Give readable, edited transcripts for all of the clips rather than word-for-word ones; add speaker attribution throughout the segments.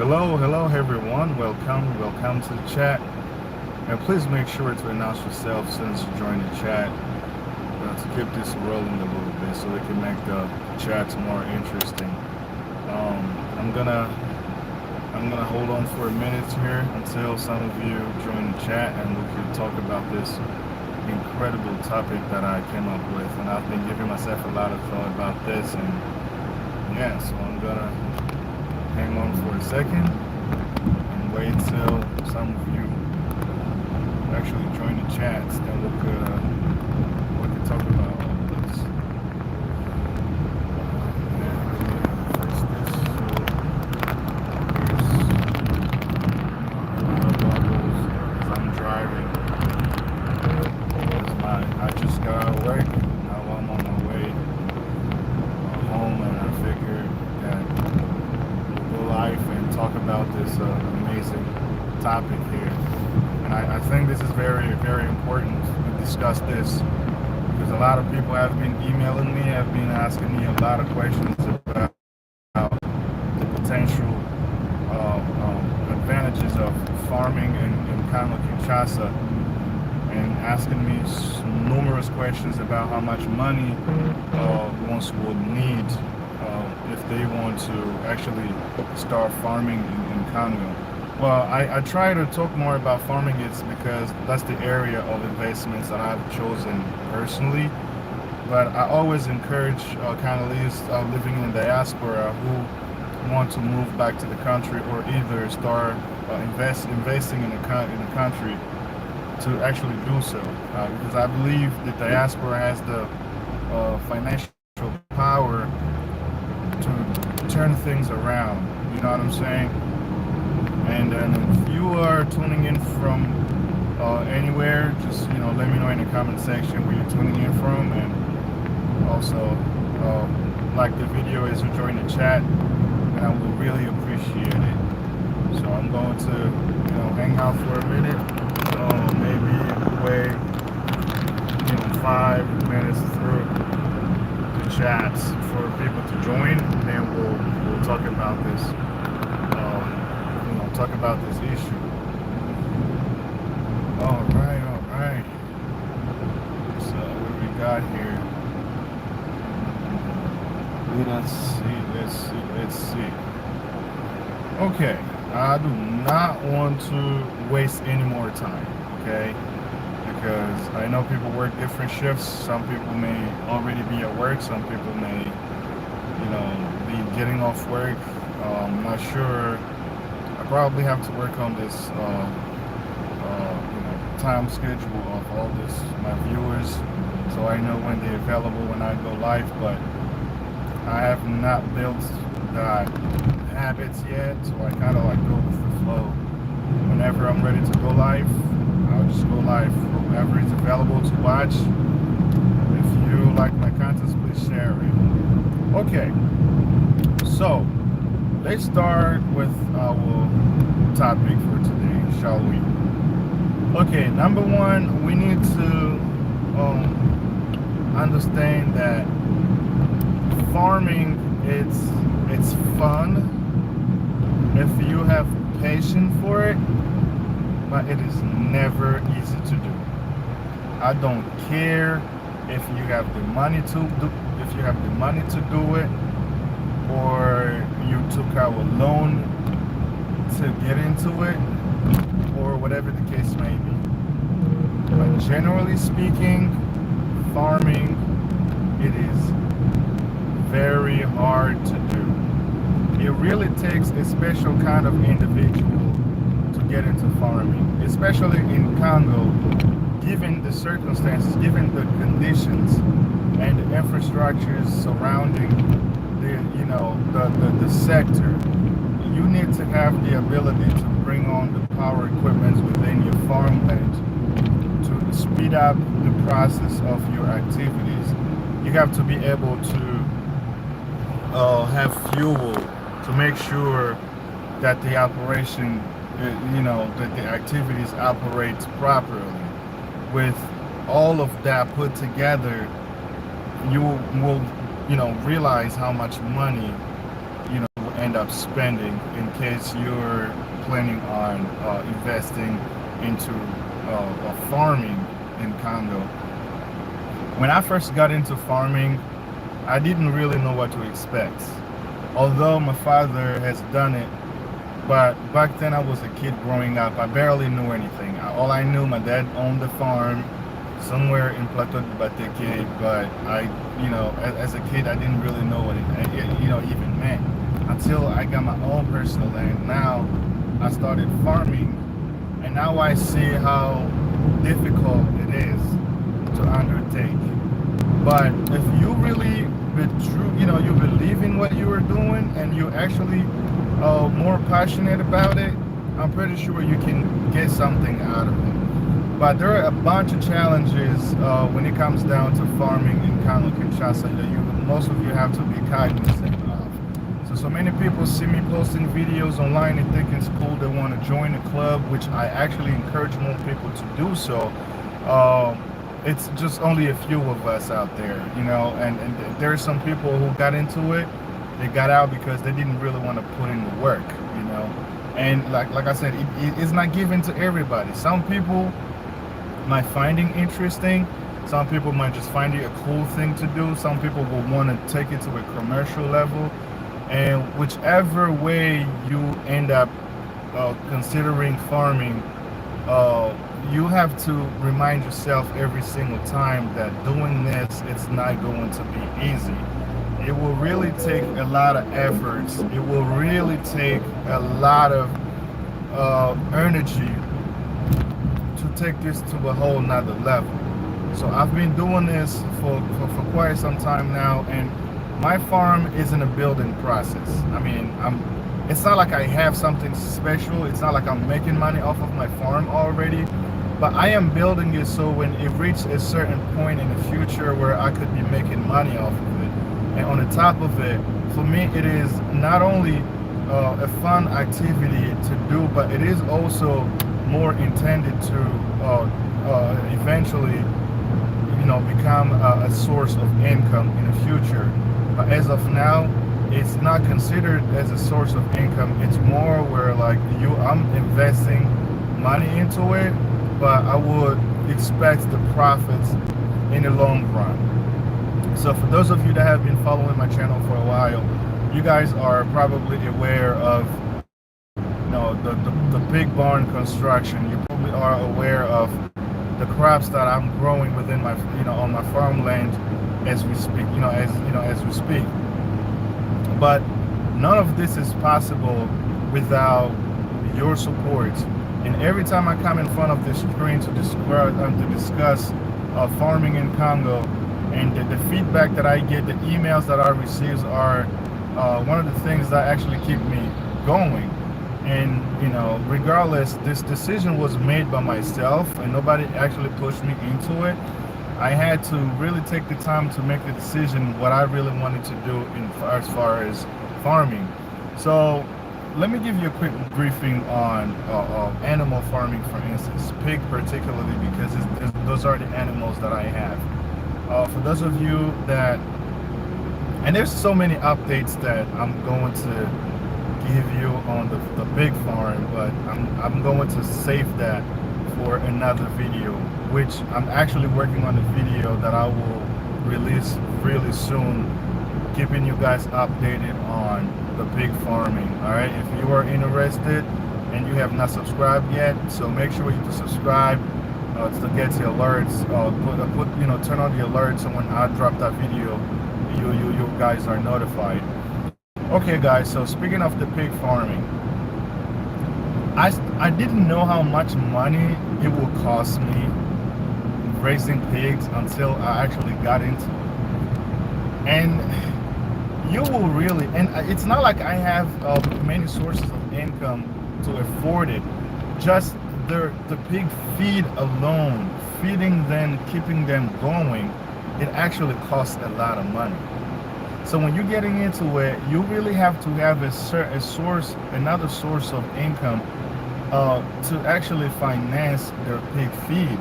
Speaker 1: Hello everyone. Welcome to the chat. And please make sure to announce yourself since you joined the chat to keep this rolling a little bit so we can make the chats more interesting. Um, I'm gonna I'm gonna hold on for a minute here until some of you join the chat and we can talk about this incredible topic that I came up with. And I've been giving myself a lot of thought about this, and yeah, so I'm gonna hang on for a second and wait till some of you actually join the chats. Then we could talk about all of this. First this. Here's bubbles as I'm driving. I just got out of work. Now I'm on my way home, and I figured that life and talk about this amazing topic here. And I think this is very important to discuss this because a lot of people have been emailing me, have been asking me a lot of questions about the potential advantages of farming in Congo, Kinshasa, and asking me numerous questions about how much money ones would need if they want to actually start farming in Congo. Well, I try to talk more about farming. It's because that's the area of investments that I've chosen personally. But I always encourage Congolese living in the diaspora who want to move back to the country or either start investing in the country to actually do so. Because I believe the diaspora has the financial power to turn things around. You know what I'm saying? And if you are tuning in from anywhere, just let me know in the comment section where you're tuning in from, and also like the video as you join the chat, and I would really appreciate it. So I'm going to hang out for a minute, maybe wait 5 minutes through the chats for people to join, and then we'll talk about this. Talk about this issue. All right. So what we got here? Let's see. Okay, I do not want to waste any more time. Okay, because I know people work different shifts. Some people may already be at work. Some people may, be getting off work. I'm not sure. I probably have to work on this time schedule of all this my viewers, so I know when they're available when I go live. But I have not built that habits yet, so I kind of go with the flow. Whenever I'm ready to go live, I'll just go live. Whoever is available to watch, if you like my contents, please share it. Okay, so let's start with our topic for today, shall we? Okay, number one, we need to understand that farming it's fun if you have patience for it, but it is never easy to do. I don't care if you have the money to do it, or you took out a loan to get into it, or whatever the case may be. But generally speaking, farming, it is very hard to do. It really takes a special kind of individual to get into farming, especially in Congo, given the circumstances, given the conditions and the infrastructures surrounding the sector. You need to have the ability to bring on the power equipment within your farmland to speed up the process of your activities. You have to be able to have fuel to make sure that the operation, that the activities operate properly. With all of that put together, you will realize how much money end up spending in case you're planning on investing into farming in Congo. When I first got into farming, I didn't really know what to expect. Although my father has done it, but back then I was a kid growing up. I barely knew anything. All I knew, my dad owned a farm somewhere in Plateau de Bateke, but as a kid, I didn't really know what it even meant until I got my own personal land. Now I started farming, and now I see how difficult it is to undertake. But if you really you believe in what you are doing, and you actually more passionate about it, I'm pretty sure you can get something out of it. But there are a bunch of challenges when it comes down to farming in Congo Kinshasa that most of you have to be cognizant of. So many people see me posting videos online and think it's cool. They want to join the club, which I actually encourage more people to do so. It's just only a few of us out there, and there are some people who got into it. They got out because they didn't really want to put in the work, and like I said, it's not given to everybody. Some people might find it interesting. Some people might just find it a cool thing to do. Some people will want to take it to a commercial level, and whichever way you end up considering farming, you have to remind yourself every single time that doing this, it's not going to be easy. It will really take a lot of efforts. It will really take a lot of energy to take this to a whole nother level. So I've been doing this for quite some time now, and my farm isn't a building process. I mean, it's not like I have something special. It's not like I'm making money off of my farm already, but I am building it so when it reaches a certain point in the future where I could be making money off of it. And on the top of it, for me, it is not only a fun activity to do, but it is also more intended to eventually, become a source of income in the future. But as of now, it's not considered as a source of income. It's more where I'm investing money into it, but I would expect the profits in the long run. So for those of you that have been following my channel for a while, you guys are probably aware of the big barn construction. You probably are aware of the crops that I'm growing within my on my farmland as we speak. As we speak. But none of this is possible without your support. And every time I come in front of this screen to discuss farming in Congo, and the feedback that I get, the emails that I receive are one of the things that actually keep me going. And regardless, this decision was made by myself, and nobody actually pushed me into it. I had to really take the time to make the decision what I really wanted to do as far as farming. So let me give you a quick briefing on animal farming, for instance, pig particularly, because those are the animals that I have. For those of you that, and there's so many updates that I'm going to give you on the big farm, but I'm going to save that for another video, which I'm actually working on a video that I will release really soon, keeping you guys updated on the pig farming. All right, if you are interested and you have not subscribed yet, so make sure you subscribe to get the alerts. Turn on the alerts, so when I drop that video, you guys are notified. Okay guys, so speaking of the pig farming, I didn't know how much money it will cost me raising pigs until I actually got into it. And you will really, and it's not like I have many sources of income to afford it. Just the pig feed alone, feeding them, keeping them going, it actually costs a lot of money. So when you're getting into it, you really have to have another source of income to actually finance their pig feed.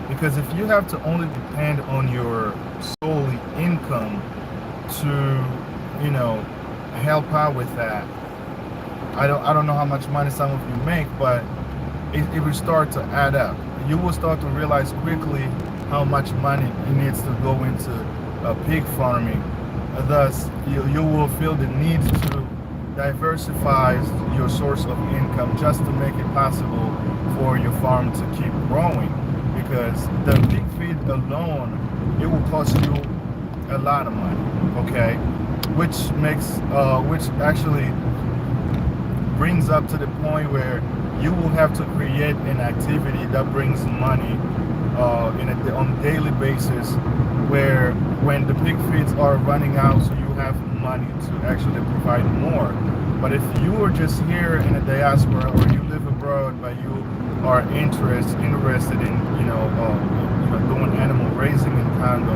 Speaker 1: Because if you have to only depend on your solely income to, help out with that, I don't know how much money some of you make, but it will start to add up. You will start to realize quickly how much money it needs to go into pig farming. Thus, you will feel the need to diversify your source of income just to make it possible for your farm to keep growing. Because the pig feed alone, it will cost you a lot of money, okay? Which actually brings up to the point where you will have to create an activity that brings money on a daily basis, where when the pig feeds are running out, so you have money to actually provide more. But if you are just here in the diaspora, or you live abroad but you are interested in doing animal raising in Congo,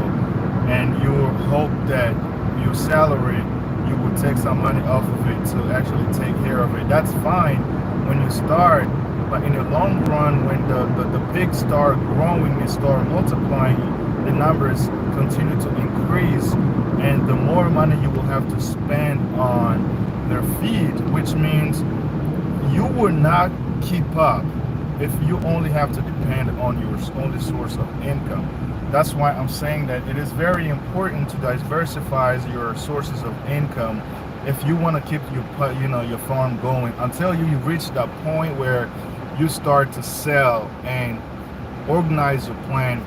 Speaker 1: and you hope that your salary, you will take some money off of it to actually take care of it, that's fine when you start. But in the long run, when the pigs start growing and start multiplying, the numbers continue to increase, and the more money you will have to spend on their feed, which means you will not keep up if you only have to depend on your only source of income. That's why I'm saying that it is very important to diversify your sources of income if you want to keep your farm going until you reach that point where you start to sell and organize your plan,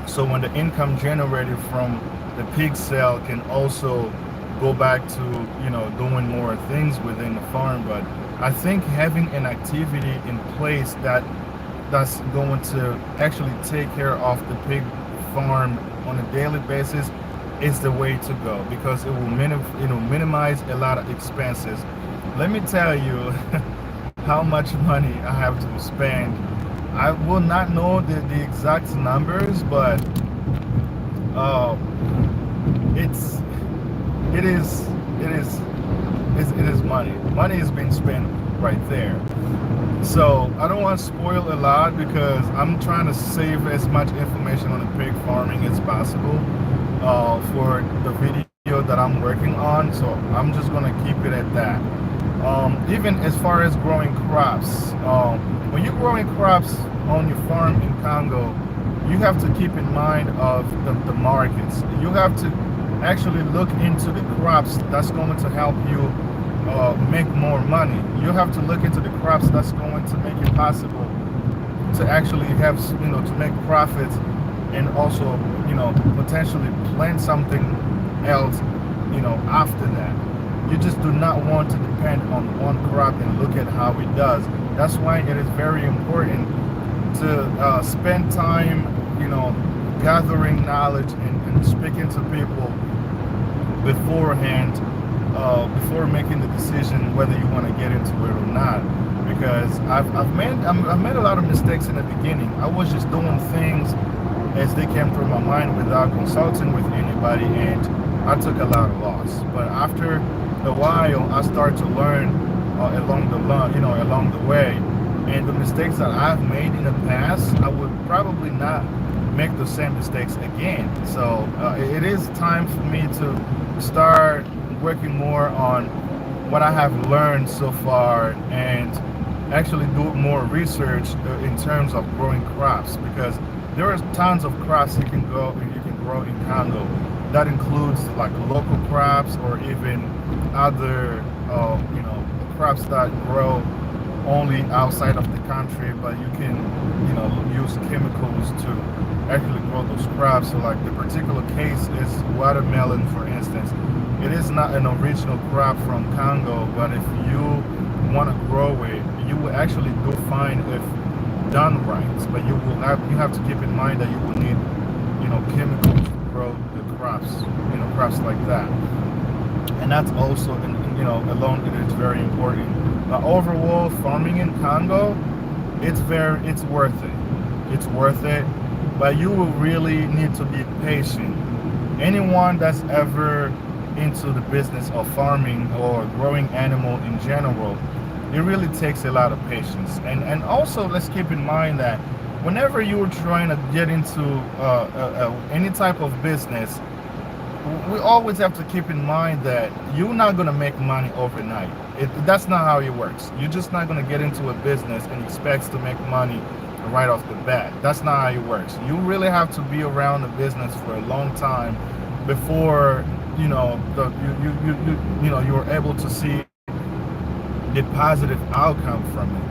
Speaker 1: so when the income generated from the pig sale can also go back to doing more things within the farm. But I think having an activity in place that's going to actually take care of the pig farm on a daily basis is the way to go, because it will minimize a lot of expenses. Let me tell you how much money I have to spend. I will not know the exact numbers, but it's it is it is it is money. Money is being spent right there. So I don't want to spoil a lot, because I'm trying to save as much information on the pig farming as possible for the video that I'm working on. So I'm just gonna keep it at that. Even as far as growing crops, when you're growing crops on your farm in Congo, you have to keep in mind of the markets. You have to actually look into the crops that's going to help you make more money. You have to look into the crops that's going to make it possible to actually have, to make profits, and also, potentially plant something else, after that. You just do not want to depend on one crop and look at how it does. That's why it is very important to spend time, gathering knowledge and speaking to people beforehand, before making the decision whether you want to get into it or not. Because I've made a lot of mistakes in the beginning. I was just doing things as they came through my mind without consulting with anybody, and I took a lot of loss. But after a while, I started to learn along the way. And the mistakes that I've made in the past, I would probably not make the same mistakes again. So it is time for me to start working more on what I have learned so far, and actually do more research in terms of growing crops, because there are tons of crops you can grow in Congo. That includes like local crops, or even other crops that grow only outside of the country, but you can use chemicals to actually grow those crops. So like the particular case is watermelon, for instance. It is not an original crop from Congo, but if you want to grow it, you will actually do fine if done right. But you have to keep in mind that you will need chemicals to grow the crops, crops like that. And that's also alone, it is very important. But overall, farming in Congo, it's worth it. It's worth it, but you will really need to be patient. Anyone that's ever into the business of farming or growing animal in general, it really takes a lot of patience. And also, let's keep in mind that whenever you're trying to get into any type of business, we always have to keep in mind that you're not going to make money overnight. That's not how it works. You're just not going to get into a business and expect to make money right off the bat. That's not how it works. You really have to be around the business for a long time before you're able to see the positive outcome from it.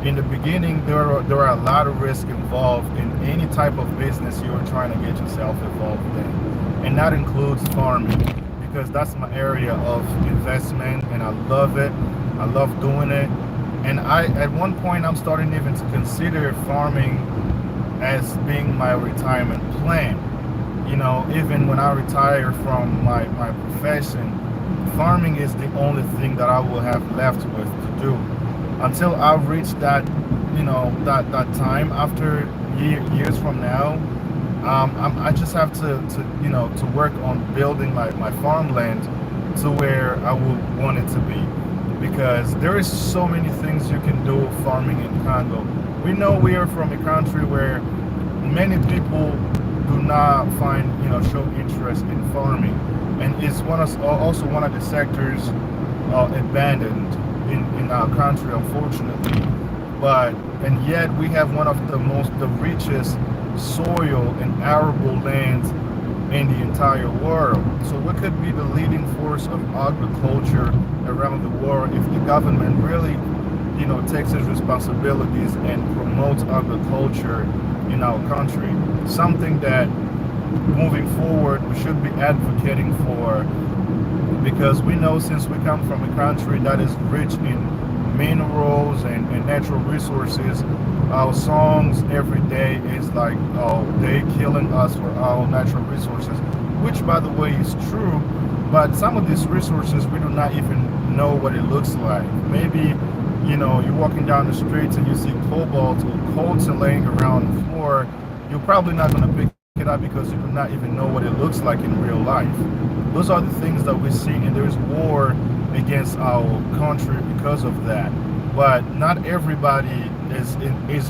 Speaker 1: In the beginning, there are a lot of risk involved in any type of business you're trying to get yourself involved in, and that includes farming, because that's my area of investment, and I love it. I love doing it, and at one point I'm starting even to consider farming as being my retirement plan. Even when I retire from my profession, farming is the only thing that I will have left with to do until I reach that, that time after years from now. I just have to work on building my farmland to where I would want it to be, because there is so many things you can do farming in Congo. We know we are from a country where many people do not show interest in farming, and it's also one of the sectors abandoned in our country, unfortunately. But and yet we have one of the richest soil and arable lands in the entire world. So we could be the leading force of agriculture around the world if the government really, takes its responsibilities and promotes agriculture in our country. Something that moving forward we should be advocating for, because we know, since we come from a country that is rich in minerals and natural resources, our songs every day is like, oh, they killing us for our natural resources, which by the way is true. But some of these resources we do not even know what it looks like. Maybe you're walking down the streets and you see cobalt or coltan laying around the floor. You're probably not going to pick it up because you do not even know what it looks like in real life. Those are the things that we see, and there's war against our country because of that. But not everybody is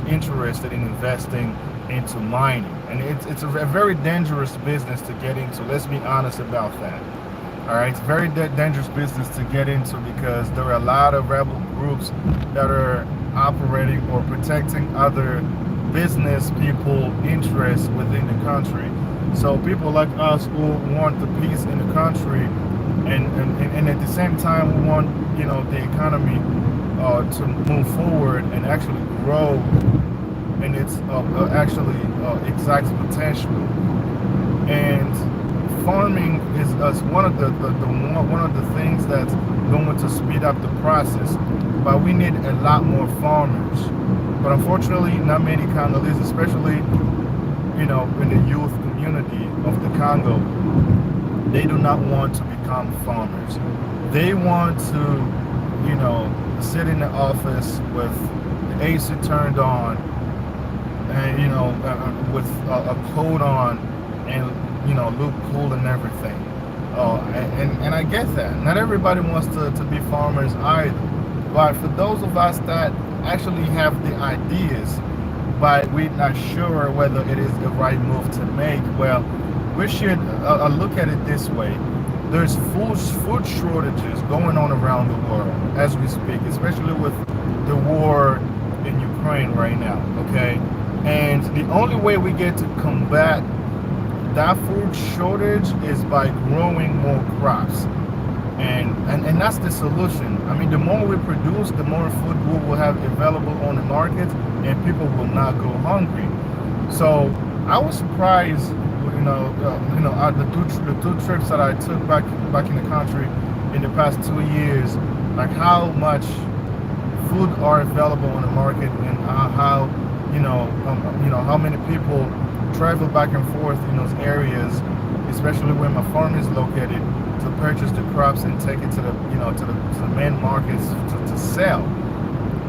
Speaker 1: interested in investing into mining, and it's a very dangerous business to get into. Let's be honest about that. All right, it's a very dangerous business to get into, because there are a lot of rebel groups that are operating or protecting other business people interests within the country. So people like us who want the peace in the country, and at the same time we want the economy to move forward and actually grow in its exact potential. And farming is one of the things that's going to speed up the process. But we need a lot more farmers. But unfortunately, not many Congolese, especially in the youth community of the Congo, they do not want to become farmers. They want to, sit in the office with the AC turned on, and with a coat on, and look cool and everything. And I get that. Not everybody wants to be farmers either. But for those of us that actually have the ideas, but we're not sure whether it is the right move to make, well, we should look at it this way. There's food shortages going on around the world as we speak, especially with the war in Ukraine right now, okay? And the only way we get to combat that food shortage is by growing more crops. And that's the solution. I mean, the more we produce, the more food we will have available on the market, and people will not go hungry. So I was surprised, at the two trips that I took back in the country in the past 2 years, like how much food are available on the market, and how how many people travel back and forth in those areas, especially where my farm is located, to purchase the crops and take it to the main markets to sell.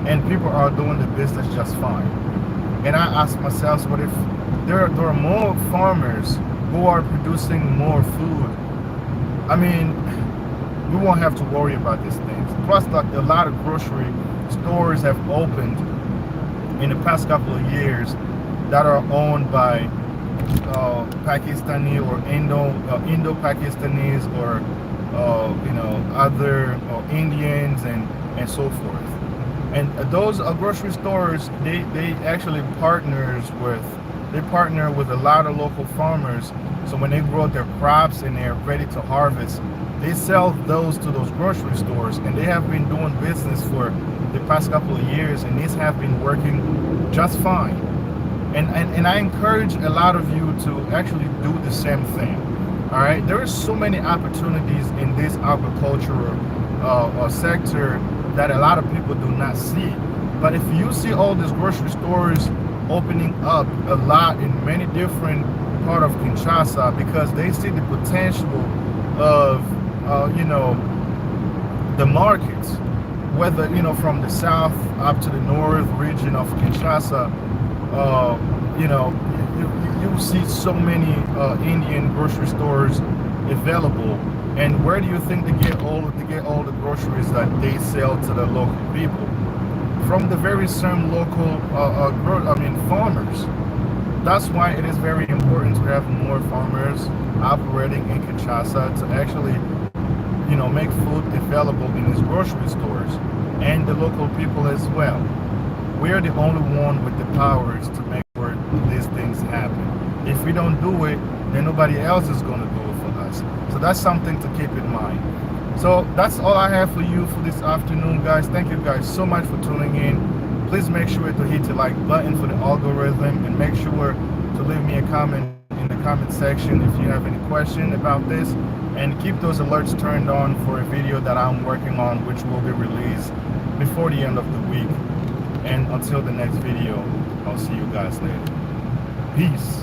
Speaker 1: And people are doing the business just fine. And I ask myself, what if there are more farmers who are producing more food? I mean, we won't have to worry about these things. Plus, a lot of grocery stores have opened in the past couple of years that are owned by Pakistani or Indo-Pakistanis, or other Indians, and and so forth. And those grocery stores, they actually partner with a lot of local farmers. So when they grow their crops and they're ready to harvest, they sell those to those grocery stores, and they have been doing business for the past couple of years, and these have been working just fine. And I encourage a lot of you to actually do the same thing. All right, there are so many opportunities in this agricultural sector that a lot of people do not see. But if you see all these grocery stores opening up a lot in many different part of Kinshasa, because they see the potential of the markets, whether from the south up to the north region of Kinshasa. You see so many Indian grocery stores available. And where do you think they get all the groceries that they sell to the local people? From the very same local farmers. That's why it is very important to have more farmers operating in Kinshasa to actually make food available in these grocery stores and the local people as well. We are the only one with the powers to make sure these things happen. If we don't do it, then nobody else is going to do it for us. So that's something to keep in mind. So that's all I have for you for this afternoon, guys. Thank you guys so much for tuning in. Please make sure to hit the like button for the algorithm, and make sure to leave me a comment in the comment section if you have any question about this, and keep those alerts turned on for a video that I'm working on, which will be released before the end of the week. And until the next video, I'll see you guys later. Peace.